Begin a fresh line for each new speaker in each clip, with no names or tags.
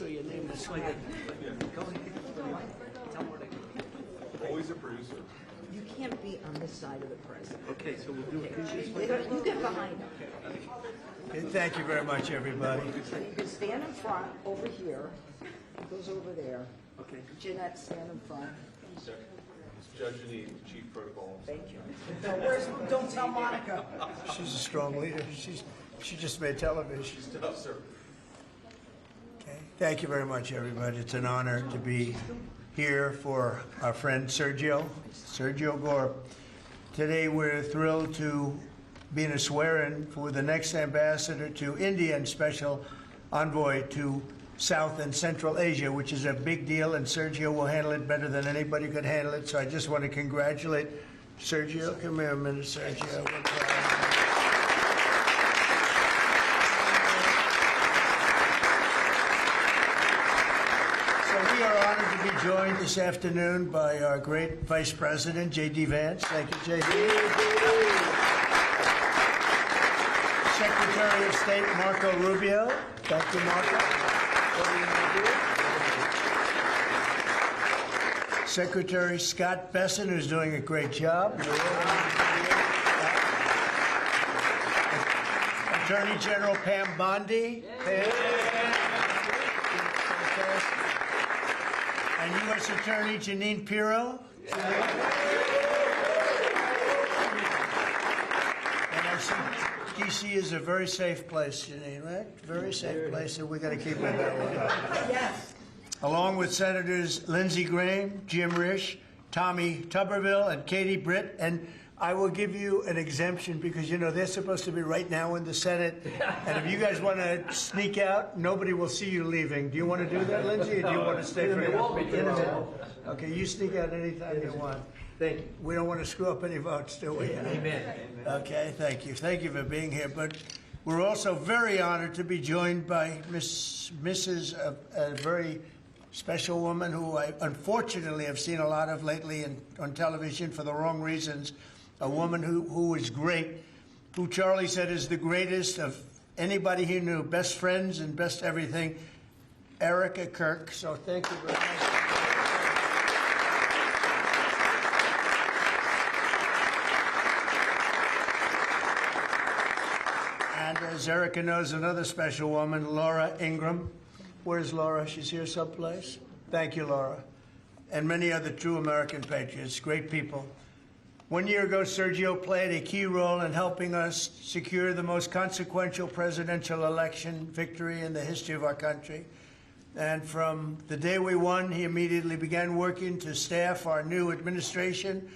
sure your name is so that. Go ahead. Tell me what I do.
Always a producer.
You can't be on this side of the president.
Okay, so we'll do it.
You get behind him.
Okay, thank you very much, everybody.
So you can stand in front over here. It goes over there.
Okay.
Jeanette, stand in front.
Judge Janine, Chief Protocol.
Thank you. So where's, don't tell Monica.
She's a strong leader. She just made television.
Tough, sir.
Okay. Thank you very much, everybody. It's an honor to be here for our friend Sergio Gore. Today we're thrilled to be in a swear-in for the next ambassador to India and special envoy to South and Central Asia, which is a big deal, and Sergio will handle it better than anybody could handle it. So I just want to congratulate Sergio. Come here a minute, Sergio. So we are honored to be joined this afternoon by our great Vice President, J.D. Vance. Thank you, J.D. Secretary of State Marco Rubio. Thank you, Marco. Secretary Scott Besson, who's doing a great job. Attorney General Pam Bondi. And U.S. Attorney Janine Pirro. D.C. is a very safe place, Janine, right? Very safe place, and we're going to keep it that way.
Yes.
Along with Senators Lindsey Graham, Jim Risch, Tommy Tuberville, and Katie Britt. And I will give you an exemption because, you know, they're supposed to be right now in the Senate. And if you guys want to sneak out, nobody will see you leaving. Do you want to do that, Lindsey, or do you want to stay for now? Okay, you sneak out anytime you want.
Thank you.
We don't want to screw up any votes, do we?
Amen.
Okay, thank you. Thank you for being here. But we're also very honored to be joined by Mrs. a very special woman who I unfortunately have seen a lot of lately on television for the wrong reasons. A woman who is great, who Charlie said is the greatest of anybody he knew, best friends and best everything, Erika Kirk. So thank you very much. And as Erika knows, another special woman, Laura Ingram. Where's Laura? She's here someplace. Thank you, Laura. And many other true American patriots, great people. 1 year ago, Sergio played a key role in helping us secure the most consequential presidential election victory in the history of our country. And from the day we won, he immediately began working to staff our new administration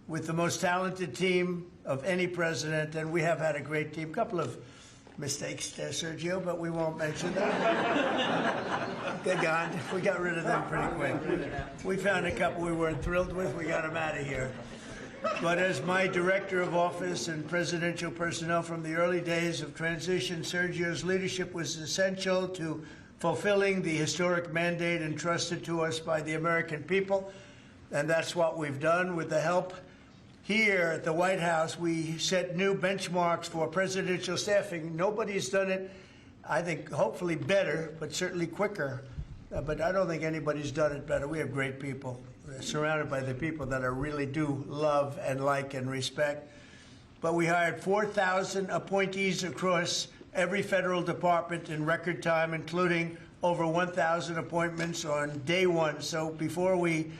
with the most talented team of any president. And we have had a great team. A couple of mistakes there, Sergio, but we won't mention that. They're gone. We got rid of them pretty quick. We found a couple we weren't thrilled with. We got them out of here. But as my director of office and presidential personnel from the early days of transition, Sergio's leadership was essential to fulfilling the historic mandate entrusted to us by the American people. And that's what we've done with the help here at the White House. We set new benchmarks for presidential staffing. Nobody's done it, I think, hopefully better, but certainly quicker. But I don't think anybody's done it better. We have great people. We're surrounded by the people that I really do love and like and respect. But we hired 4,000 appointees across every federal department in record time, including over 1,000 appointments on day one. So before we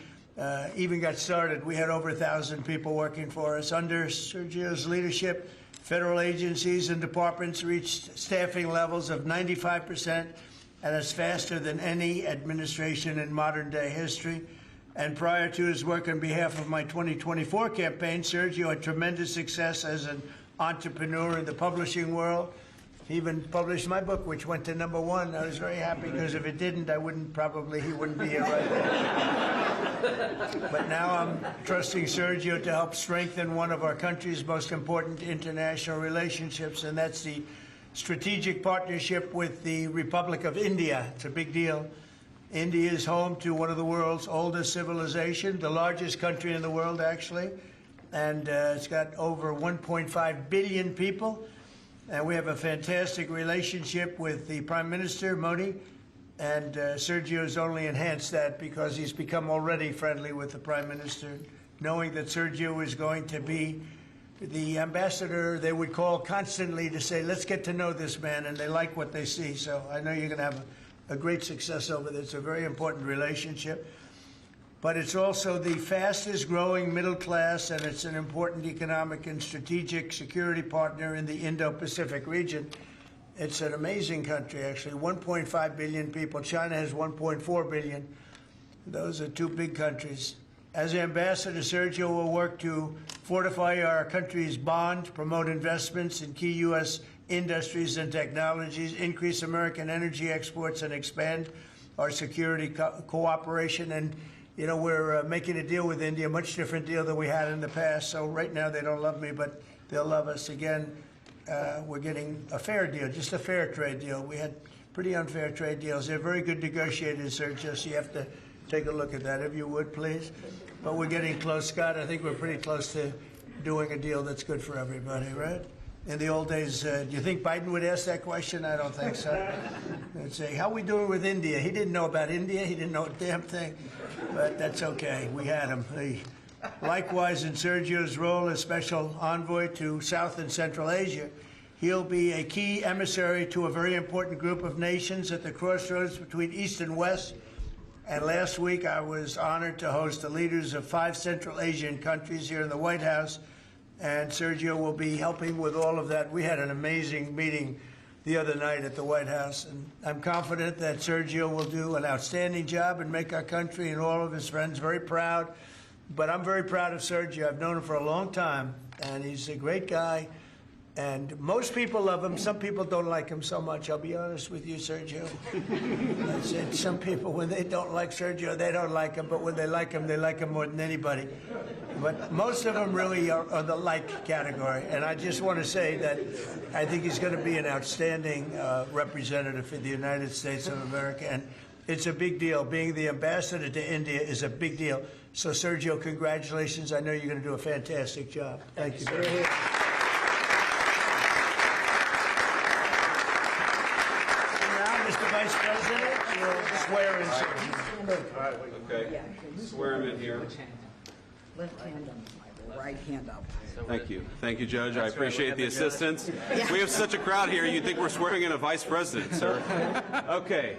even got started, we had over 1,000 people working for us. Under Sergio's leadership, federal agencies and departments reached staffing levels of 95%, and that's faster than any administration in modern-day history. And prior to his work on behalf of my 2024 campaign, Sergio had tremendous success as an entrepreneur in the publishing world. He even published my book, which went to #1. I was very happy because if it didn't, he wouldn't be here right now. But now I'm trusting Sergio to help strengthen one of our country's most important international relationships, and that's the strategic partnership with the Republic of India. It's a big deal. India is home to one of the world's oldest civilizations, the largest country in the world, actually. And it's got over 1.5 billion people. And we have a fantastic relationship with the Prime Minister, Modi, And Sergio has only enhanced that because he's become already friendly with the Prime Minister, knowing that Sergio is going to be the ambassador they would call constantly to say, let's get to know this man, and they like what they see. So I know you're going to have a great success over there. It's a very important relationship. But it's also the fastest growing middle class, and it's an important economic and strategic security partner in the Indo-Pacific region. It's an amazing country, actually. 1.5 billion people. China has 1.4 billion. Those are two big countries. As ambassador, Sergio will work to fortify our country's bond, promote investments in key U.S. industries and technologies, increase American energy exports, and expand our security cooperation. And, you know, we're making a deal with India, a much different deal than we had in the past. So right now they don't love me, but they'll love us. Again, we're getting a fair deal, just a fair trade deal. We had pretty unfair trade deals. They're very good negotiators, Sergio, so you have to take a look at that, if you would, please. But we're getting close, Scott. I think we're pretty close to doing a deal that's good for everybody, right? In the old days, do you think Biden would ask that question? I don't think so. They'd say, how are we doing with India? He didn't know about India. He didn't know a damn thing. But that's okay. We had him. Likewise, in Sergio's role as special envoy to South and Central Asia, he'll be a key emissary to a very important group of nations at the crossroads between East and West. And last week, I was honored to host the leaders of 5 Central Asian countries here in the White House, and Sergio will be helping with all of that. We had an amazing meeting the other night at the White House, and I'm confident that Sergio will do an outstanding job and make our country and all of his friends very proud. But I'm very proud of Sergio. I've known him for a long time, and he's a great guy. And most people love him. Some people don't like him so much. I'll be honest with you, Sergio. I said some people, when they don't like Sergio, they don't like him. But when they like him more than anybody. But most of them really are the like category. And I just want to say that I think he's going to be an outstanding representative for the United States of America. And it's a big deal. Being the ambassador to India is a big deal. So, Sergio, congratulations. I know you're going to do a fantastic job. Thank you very much. Mr. Vice President, you'll swear in.
Okay. Swear him in here.
Left hand up, right hand up.
Thank you. Thank you, Judge. I appreciate the assistance. We have such a crowd here, you'd think we're swearing in a vice president, sir. Okay.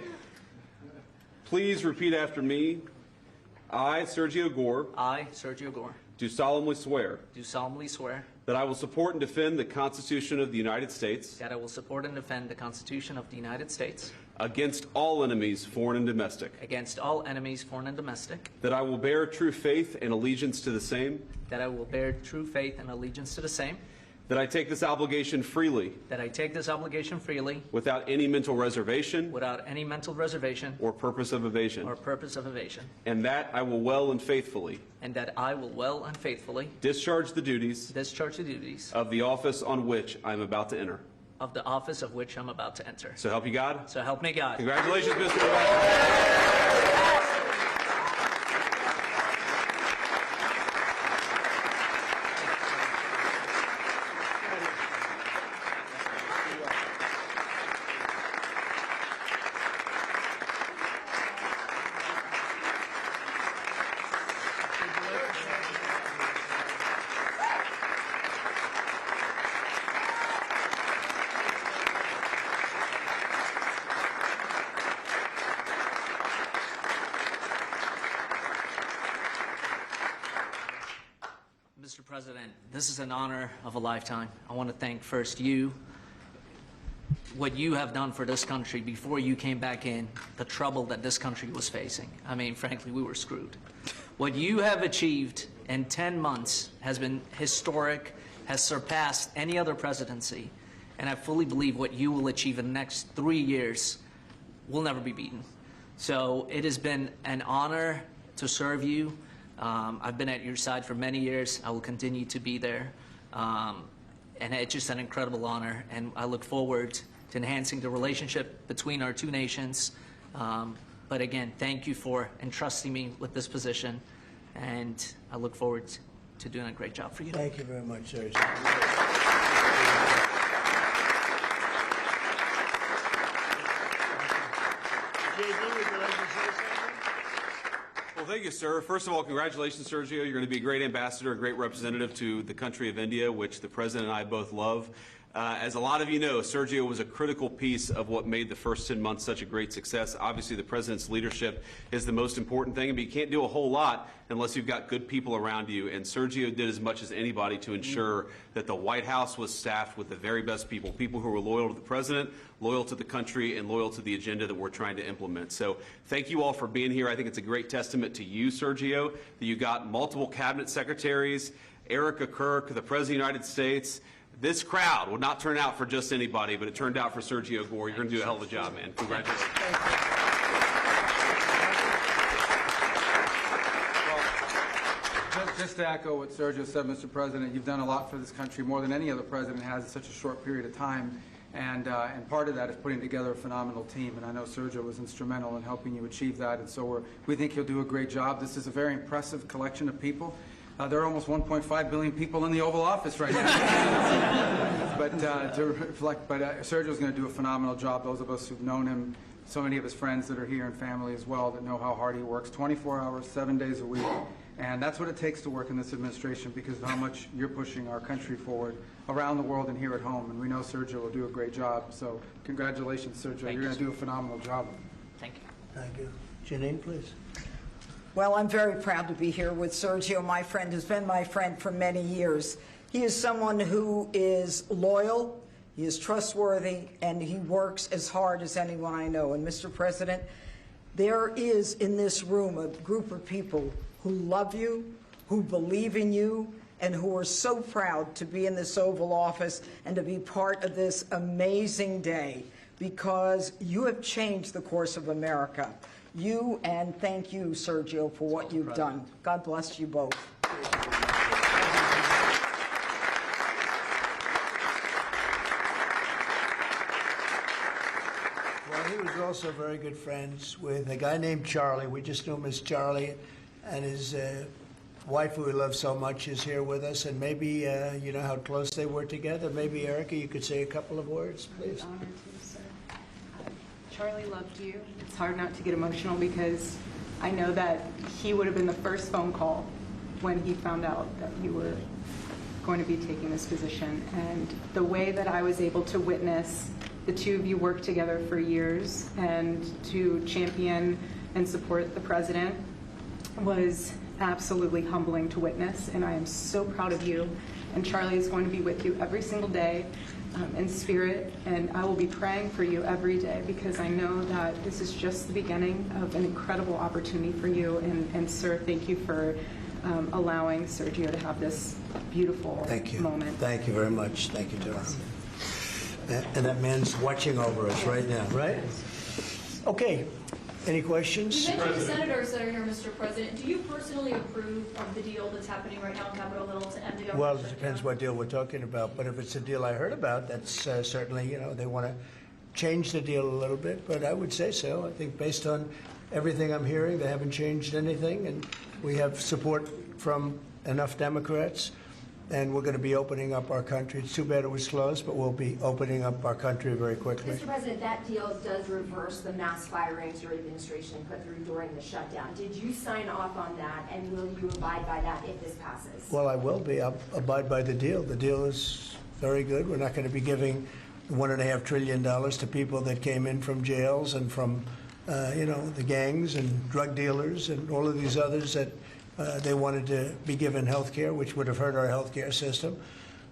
Please repeat after me. I, Sergio Gore,
I, Sergio Gore,
do solemnly swear
do solemnly swear
that I will support and defend the Constitution of the United States
that I will support and defend the Constitution of the United States
against all enemies, foreign and domestic,
against all enemies, foreign and domestic,
that I will bear true faith and allegiance to the same,
that I will bear true faith and allegiance to the same,
that I take this obligation freely
that I take this obligation freely
without any mental reservation
without any mental reservation
or purpose of evasion,
or purpose of evasion,
and that I will well and faithfully
and that I will well and faithfully
discharge the duties
discharge the duties
of the office on which I am about to enter.
of the office of which I'm about to enter.
So help you God.
So help me God.
Congratulations, Mr. Ambassador.
Mr. President, this is an honor of a lifetime. I want to thank first you, what you have done for this country before you came back in, the trouble that this country was facing. I mean, frankly, we were screwed. What you have achieved in 10 months has been historic, has surpassed any other presidency, and I fully believe what you will achieve in the next 3 years will never be beaten. So it has been an honor to serve you. I've been at your side for many years. I will continue to be there. And it's just an incredible honor. And I look forward to enhancing the relationship between our two nations. But again, thank you for entrusting me with this position. And I look forward to doing a great job for you.
Thank you very much, Sergio. JD,
Well, thank you, sir. First of all, congratulations, Sergio. You're going to be a great ambassador, a great representative to the country of India, which the President and I both love. As a lot of you know, Sergio was a critical piece of what made the first 10 months such a great success. Obviously, the President's leadership is the most important thing, but you can't do a whole lot unless you've got good people around you. And Sergio did as much as anybody to ensure that the White House was staffed with the very best people, people who were loyal to the President, loyal to the country, and loyal to the agenda that we're trying to implement. So thank you all for being here. I think it's a great testament to you, Sergio, that you got multiple cabinet secretaries, Erika Kirk, the President of the United States. This crowd would not turn out for just anybody, but it turned out for Sergio Gore. You're going to do a hell of a job, man. Congratulations.
Just to echo what Sergio said, Mr. President, you've done a lot for this country, more than any other president has in such a short period of time. And part of that is putting together a phenomenal team. And I know Sergio was instrumental in helping you achieve that. And so we think he'll do a great job. This is a very impressive collection of people. There are almost 1.5 billion people in the Oval Office right now. But Sergio's going to do a phenomenal job. Those of us who've known him, so many of his friends that are here and family as well that know how hard he works, 24 hours, 7 days a week. And that's what it takes to work in this administration because of how much you're pushing our country forward around the world and here at home. And we know Sergio will do a great job. So congratulations, Sergio. You're going to do a phenomenal job.
Thank you.
Thank you. Janine, please.
Well, I'm very proud to be here with Sergio. My friend has been my friend for many years. He is someone who is loyal, he is trustworthy, and he works as hard as anyone I know. And Mr. President, there is in this room a group of people who love you, who believe in you, and who are so proud to be in this Oval Office and to be part of this amazing day because you have changed the course of America. You and thank you, Sergio, for what you've done. God bless you both.
Well, he was also very good friends with a guy named Charlie. We just knew him as Charlie, and his wife, who we love so much, is here with us. And maybe you know how close they were together. Maybe, Erika, you could say a couple of words, please.
I'm honored to, sir. Charlie loved you. It's hard not to get emotional because I know that he would have been the first phone call when he found out that you were going to be taking this position. And the way that I was able to witness the two of you work together for years and to champion and support the president was absolutely humbling to witness. And I am so proud of you. And Charlie is going to be with you every single day. In spirit, and I will be praying for you every day because I know that this is just the beginning of an incredible opportunity for you. And sir, thank you for allowing Sergio to have this beautiful moment.
Thank you very much. Thank you, Tara. And that man's watching over us right now, right? Okay. Any questions?
You mentioned the senators that are here, Mr. President. Do you personally approve of the deal that's happening right now on Capitol Hill to end the
Well, it depends what deal we're talking about. But if it's a deal I heard about, that's certainly, you know, they want to change the deal a little bit. But I would say so. I think based on everything I'm hearing, they haven't changed anything. And we have support from enough Democrats. And we're going to be opening up our country. It's too bad it was closed, but we'll be opening up our country very quickly.
Mr. President, that deal does reverse the mass firings your administration put through during the shutdown. Did you sign off on that, and will you abide by that if this passes?
Well, I will be. I'll abide by the deal. The deal is very good. We're not going to be giving $1.5 trillion to people that came in from jails and from, you know, the gangs and drug dealers and all of these others that they wanted to be given health care, which would have hurt our health care system.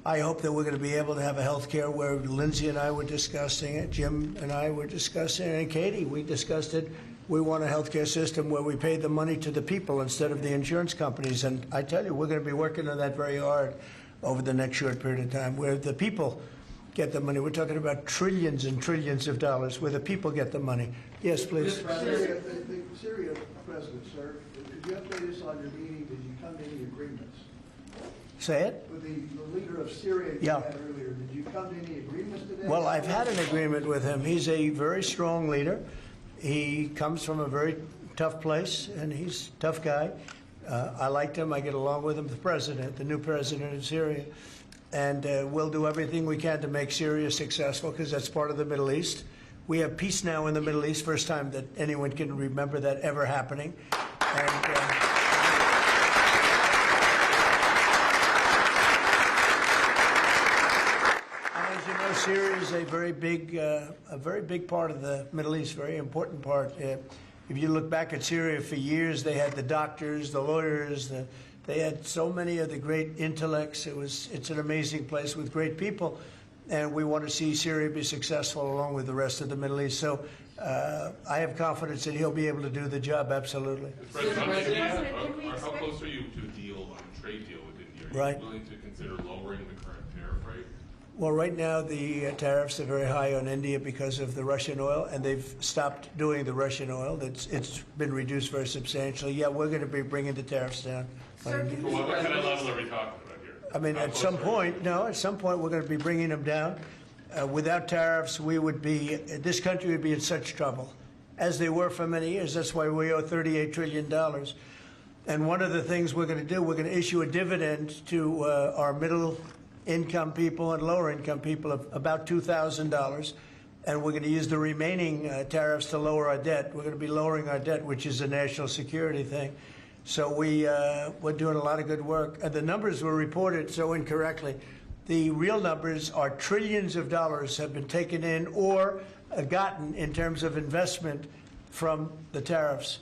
I hope that we're going to be able to have a health care where Lindsay and I were discussing it, Jim and I were discussing it, and Katie, we discussed it. We want a health care system where we pay the money to the people instead of the insurance companies. And I tell you, we're going to be working on that very hard over the next short period of time, where the people get the money. We're talking about trillions and trillions of dollars, where the people get the money. Yes, please.
Syria President, sir, could you update us on your meeting? Did you come to any agreements?
Say it?
With the leader of Syria you had earlier, did you come to any agreements today?
Well, I've had an agreement with him. He's a very strong leader. He comes from a very tough place, and he's a tough guy. I liked him. I get along with him. The president, the new president of Syria. And we'll do everything we can to make Syria successful, because that's part of the Middle East. We have peace now in the Middle East, first time that anyone can remember that ever happening. And as you know, Syria is a very big part of the Middle East, very important part. If you look back at Syria, for years they had the doctors, the lawyers, they had so many of the great intellects. It's an amazing place with great people, and we want to see Syria be successful along with the rest of the Middle East. So I have confidence that he'll be able to do the job, absolutely.
How close are you to a deal on a trade deal with India? Are you willing to consider lowering the current tariff rate?
Well, right now the tariffs are very high on India because of the Russian oil, and they've stopped doing the Russian oil. It's been reduced very substantially. Yeah, we're going to be bringing the tariffs down.
What kind of level are we talking about here?
I mean, at some point we're going to be bringing them down. Without tariffs, this country would be in such trouble, as they were for many years. That's why we owe $38 trillion. And one of the things we're going to do, we're going to issue a dividend to our middle-income people and lower-income people of about $2,000. And we're going to use the remaining tariffs to lower our debt. We're going to be lowering our debt, which is a national security thing. So we're doing a lot of good work. And the numbers were reported so incorrectly. The real numbers are trillions of dollars have been taken in or gotten in terms of investment from the tariffs.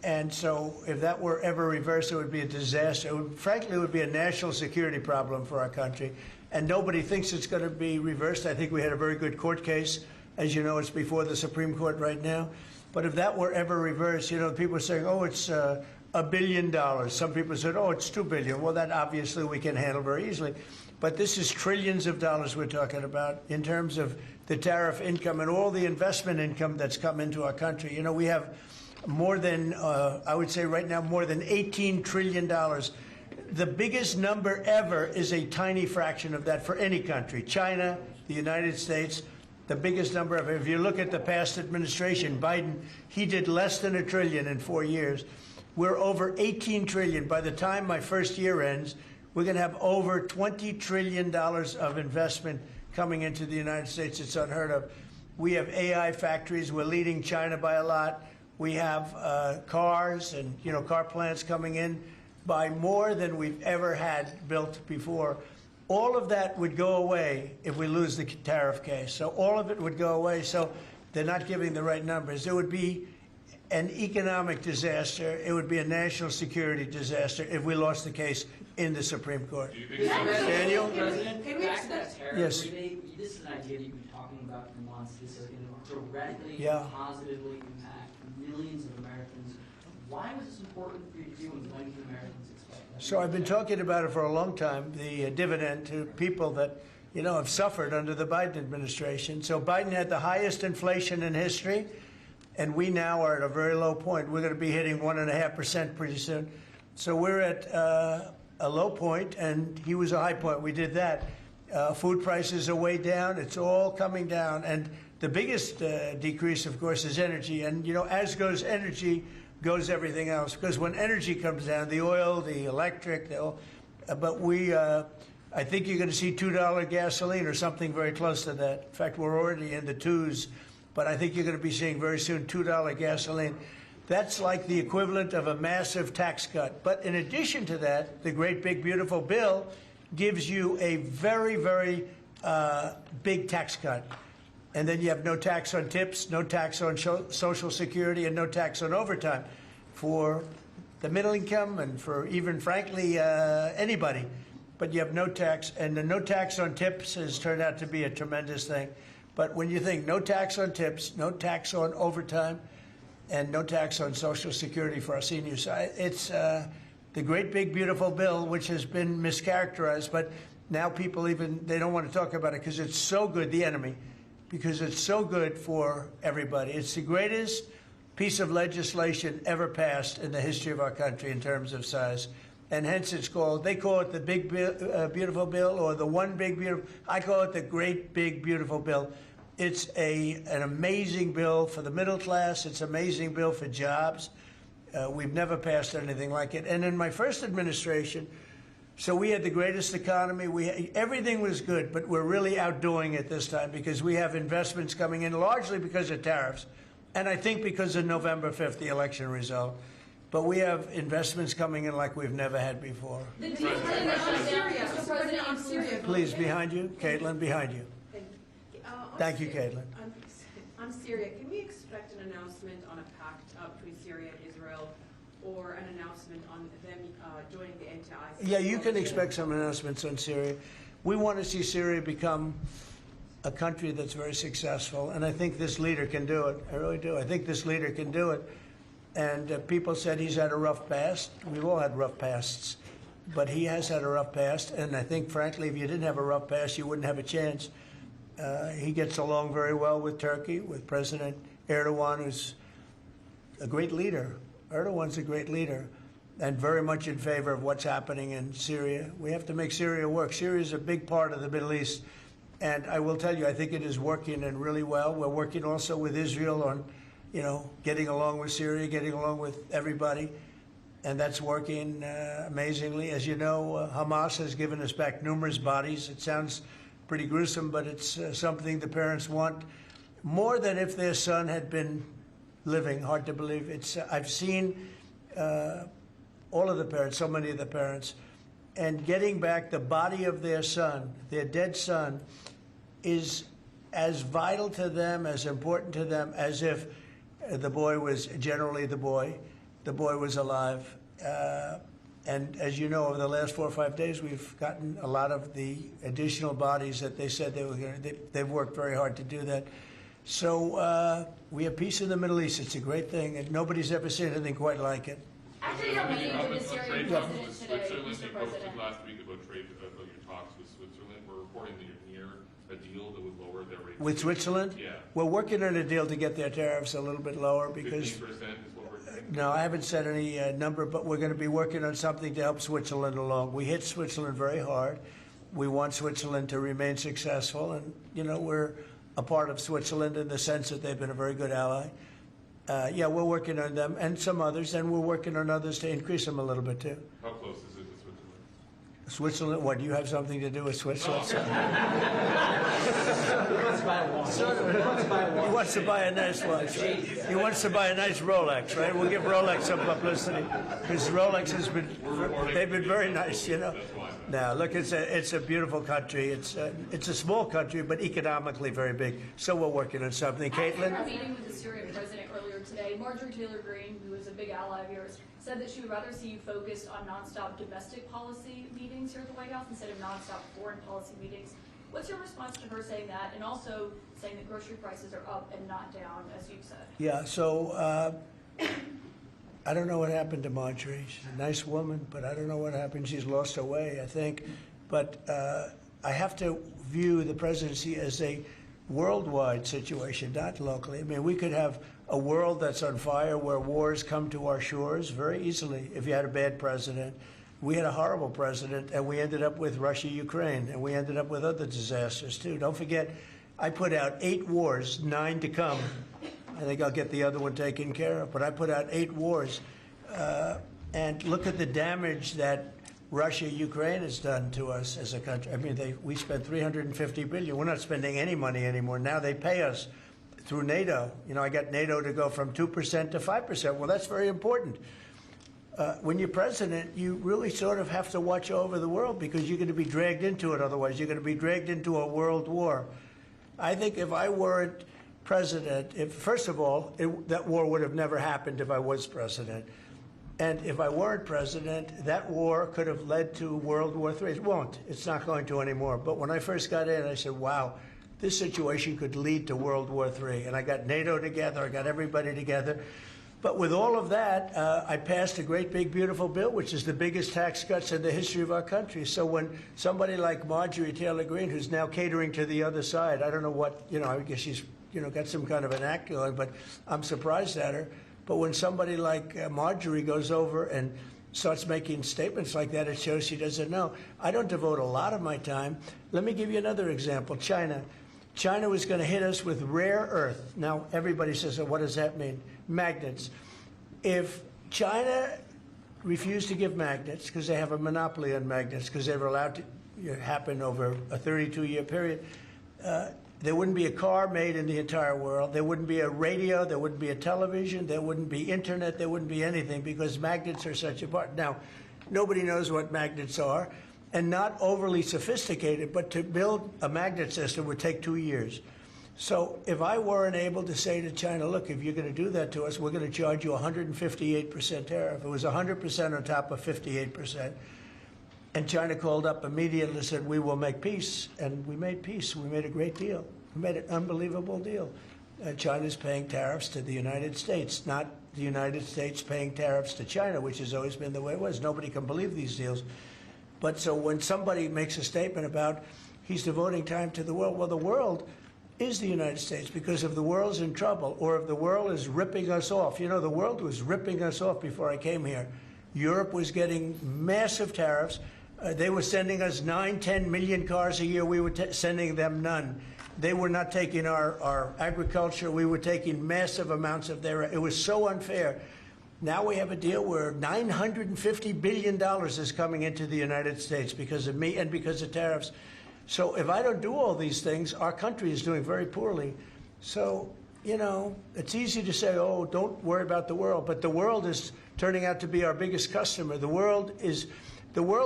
And so if that were ever reversed, it would be a disaster. Frankly, it would be a national security problem for our country. And nobody thinks it's going to be reversed. I think we had a very good court case. As you know, it's before the Supreme Court right now. But if that were ever reversed, people are saying, oh, it's $1 billion. Some people said, oh, it's $2 billion. Well, that obviously we can handle very easily. But this is trillions of dollars we're talking about in terms of the tariff income and all the investment income that's come into our country. We have more than, I would say right now, more than $18 trillion. The biggest number ever is a tiny fraction of that for any country. China, the United States, the biggest number ever. If you look at the past administration, Biden, he did less than $1 trillion in 4 years. We're over $18 trillion. By the time my first year ends, we're going to have over $20 trillion of investment coming into the United States. It's unheard of. We have AI factories. We're leading China by a lot. We have cars and car plants coming in by more than we've ever had built before. All of that would go away if we lose the tariff case. So all of it would go away. So they're not giving the right numbers. It would be an economic disaster. It would be a national security disaster if we lost the case in the Supreme Court. Daniel?
Back to that tariff
Yes.
rebate, this is an idea that you've been talking about for months. This is going to directly and positively impact millions of Americans. Why was this important for you to do, and when can Americans expect that?
So I've been talking about it for a long time, the dividend to people that, have suffered under the Biden administration. So Biden had the highest inflation in history, and we now are at a very low point. We're going to be hitting 1.5% pretty soon. So we're at a low point, and he was a high point. We did that. Food prices are way down. It's all coming down. And the biggest decrease, of course, is energy. And, as goes energy, goes everything else. Because when energy comes down, the oil, the electric, I think you're going to see $2 gasoline or something very close to that. In fact, we're already in the twos. But I think you're going to be seeing very soon $2 gasoline. That's like the equivalent of a massive tax cut. But in addition to that, the great big beautiful bill gives you a very, very big tax cut. And then you have no tax on tips, no tax on Social Security, and no tax on overtime for the middle income and for even, frankly, anybody. But you have no tax, and the no tax on tips has turned out to be a tremendous thing. But when you think no tax on tips, no tax on overtime, and no tax on Social Security for our seniors, it's the great big beautiful bill, which has been mischaracterized. But now people they don't want to talk about it because it's so good, the enemy, because it's so good for everybody. It's the greatest piece of legislation ever passed in the history of our country in terms of size. And hence they call it the big beautiful bill, or the one big beautiful. I call it the great big beautiful bill. It's an amazing bill for the middle class. It's an amazing bill for jobs. We've never passed anything like it. And in my first administration, So we had the greatest economy. Everything was good, but we're really outdoing it this time because we have investments coming in, largely because of tariffs, and I think because of November 5th, the election result. But we have investments coming in like we've never had before.
The deal on Syria, Mr. President, on Syria.
Please, behind you. Caitlin, behind you. Thank you, Caitlin.
On Syria, can we expect an announcement on a pact between Syria and Israel, or an announcement on them joining the end to ISIS?
Yeah, you can expect some announcements on Syria. We want to see Syria become a country that's very successful, and I think this leader can do it. I really do. I think this leader can do it. And people said he's had a rough past. We've all had rough pasts, but he has had a rough past, and I think, frankly, if you didn't have a rough past, you wouldn't have a chance. He gets along very well with Turkey, with President Erdogan, who's a great leader. Erdogan's a great leader and very much in favor of what's happening in Syria. We have to make Syria work. Syria is a big part of the Middle East, and I will tell you, I think it is working and really well. We're working also with Israel on, getting along with Syria, getting along with everybody, and that's working amazingly. As you know, Hamas has given us back numerous bodies. It sounds pretty gruesome, but it's something the parents want more than if their son had been living. Hard to believe. I've seen all of the parents, so many of the parents, and getting back the body of their son, their dead son, is as vital to them, as important to them, as if the boy was generally the boy was alive. And as you know, over the last 4 or 5 days, we've gotten a lot of the additional bodies that they said they were going to. They've worked very hard to do that. So we have peace in the Middle East. It's a great thing, and nobody's ever seen anything quite like it.
After your meeting with the Syrian president today,
Switzerland,
Mr.
you
President.
posted last week about your talks with Switzerland. We're reporting that you're near a deal that would lower their rates.
With Switzerland?
Yeah.
We're working on a deal to get their tariffs a little bit lower because.
15% is what we're saying.
No, I haven't said any number, but we're going to be working on something to help Switzerland along. We hit Switzerland very hard. We want Switzerland to remain successful, and we're a part of Switzerland in the sense that they've been a very good ally. Yeah, we're working on them and some others, and we're working on others to increase them a little bit too.
How close is it to Switzerland?
Switzerland? What, do you have something to do with Switzerland? He wants to buy a nice watch. He wants to buy a nice Rolex, right? We'll give Rolex some publicity because Rolex they've been very nice, Now, look, it's a beautiful country. It's a small country, but economically very big. So we're working on something. Caitlin?
After a meeting with the Syrian president earlier today, Marjorie Taylor Greene, who is a big ally of yours, said that she would rather see you focused on nonstop domestic policy meetings here at the White House instead of nonstop foreign policy meetings. What's your response to her saying that, and also saying that grocery prices are up and not down, as you've said?
Yeah, so I don't know what happened to Marjorie. She's a nice woman, but I don't know what happened. She's lost her way, I think. But I have to view the presidency as a worldwide situation, not locally. I mean, we could have a world that's on fire where wars come to our shores very easily if you had a bad president. We had a horrible president, and we ended up with Russia, Ukraine, and we ended up with other disasters, too. Don't forget, I put out 8 wars, 9 to come. I think I'll get the other one taken care of. But I put out 8 wars. And look at the damage that Russia, Ukraine has done to us as a country. I mean, we spent $350 billion. We're not spending any money anymore. Now they pay us through NATO. I got NATO to go from 2% to 5%. Well, that's very important. When you're president, you really sort of have to watch over the world because you're going to be dragged into it otherwise. You're going to be dragged into a world war. I think if I weren't president, first of all, that war would have never happened if I was president. And if I weren't president, that war could have led to World War III. It won't. It's not going to anymore. But when I first got in, I said, wow, this situation could lead to World War III. And I got NATO together. I got everybody together. But with all of that, I passed a great, big, beautiful bill, which is the biggest tax cuts in the history of our country. So when somebody like Marjorie Taylor Greene, who's now catering to the other side, I don't know what, I guess she's, got some kind of an act going, but I'm surprised at her. But when somebody like Marjorie goes over and starts making statements like that, it shows she doesn't know. I don't devote a lot of my time. Let me give you another example. China. China was going to hit us with rare earth. Now, everybody says, what does that mean? Magnets. If China refused to give magnets because they have a monopoly on magnets because they were allowed to happen over a 32-year period. There wouldn't be a car made in the entire world. There wouldn't be a radio. There wouldn't be a television. There wouldn't be internet. There wouldn't be anything because magnets are such a part. Now, nobody knows what magnets are, and not overly sophisticated, but to build a magnet system would take 2 years. So if I weren't able to say to China, look, if you're going to do that to us, we're going to charge you 158% tariff. It was 100% on top of 58%. And China called up immediately and said, we will make peace. And we made peace. We made a great deal. We made an unbelievable deal. China's paying tariffs to the United States, not the United States paying tariffs to China, which has always been the way it was. Nobody can believe these deals. But so when somebody makes a statement about he's devoting time to the world, well, the world is the United States, because if the world's in trouble or if the world is ripping us off, you know, the world was ripping us off before I came here. Europe was getting massive tariffs. They were sending us 9-10 million cars a year. We were sending them none. They were not taking our agriculture. We were taking massive amounts of their. It was so unfair. Now we have a deal where $950 billion is coming into the United States because of me and because of tariffs. So if I don't do all these things, our country is doing very poorly. So, you know, it's easy to say, oh, don't worry about the world. But the world is turning out to be our biggest customer. The world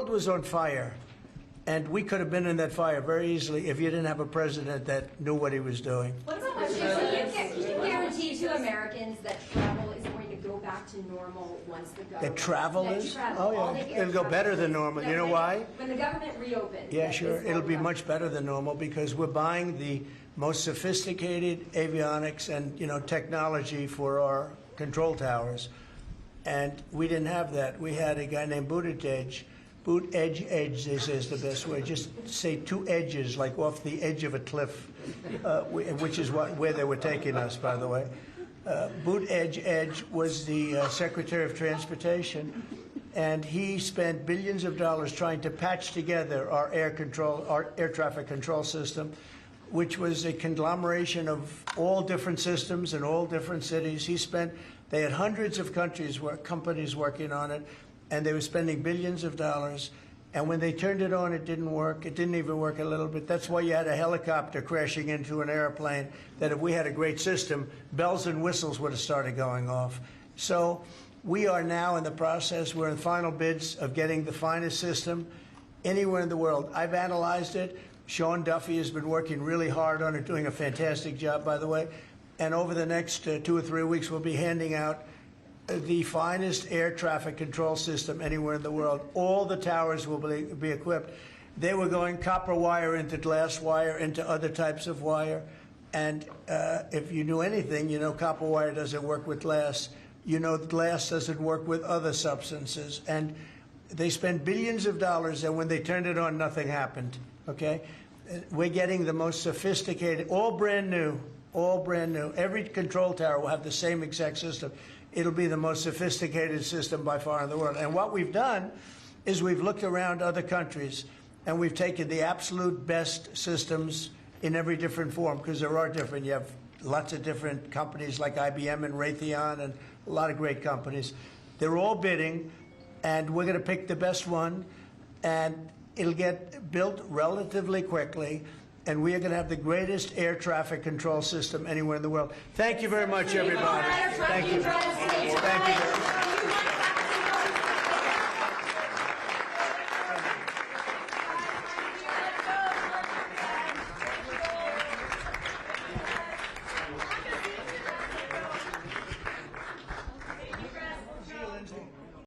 was on fire. And we could have been in that fire very easily if you didn't have a president that knew what he was doing.
What about can you guarantee to Americans that travel is going to go back to normal once the government...
That travel is? Oh, yeah. It'll go better than normal. You know why?
When the government reopens.
Yeah, sure. It'll be much better than normal because we're buying the most sophisticated avionics and, you know, technology for our control towers. And we didn't have that. We had a guy named Buttigieg. Edge, they say is the best way. Just say two edges, like off the edge of a cliff, which is where they were taking us, by the way. Edge was the Secretary of Transportation, and he spent billions of dollars trying to patch together our air traffic control system, which was a conglomeration of all different systems in all different cities. They had hundreds of companies working on it. And they were spending billions of dollars. And when they turned it on, it didn't work. It didn't even work a little bit. That's why you had a helicopter crashing into an airplane, that if we had a great system, bells and whistles would have started going off. So we are now in the process. We're in final bids of getting the finest system anywhere in the world. I've analyzed it. Sean Duffy has been working really hard on it, doing a fantastic job, by the way. And over the next 2 or 3 weeks, we'll be handing out the finest air traffic control system anywhere in the world. All the towers will be equipped. They were going copper wire into glass wire into other types of wire. And if you knew anything, you know copper wire doesn't work with glass. You know glass doesn't work with other substances. And they spent billions of dollars, and when they turned it on, nothing happened, okay? We're getting the most sophisticated, all brand new, all brand new. Every control tower will have the same exact system. It'll be the most sophisticated system by far in the world. And what we've done is we've looked around other countries and we've taken the absolute best systems in every different form, because there are different. You have lots of different companies like IBM and Raytheon and a lot of great companies. They're all bidding, and we're going to pick the best one, and it'll get built relatively quickly. And we are going to have the greatest air traffic control system anywhere in the world. Thank you very much, everybody. Thank you. Thank you.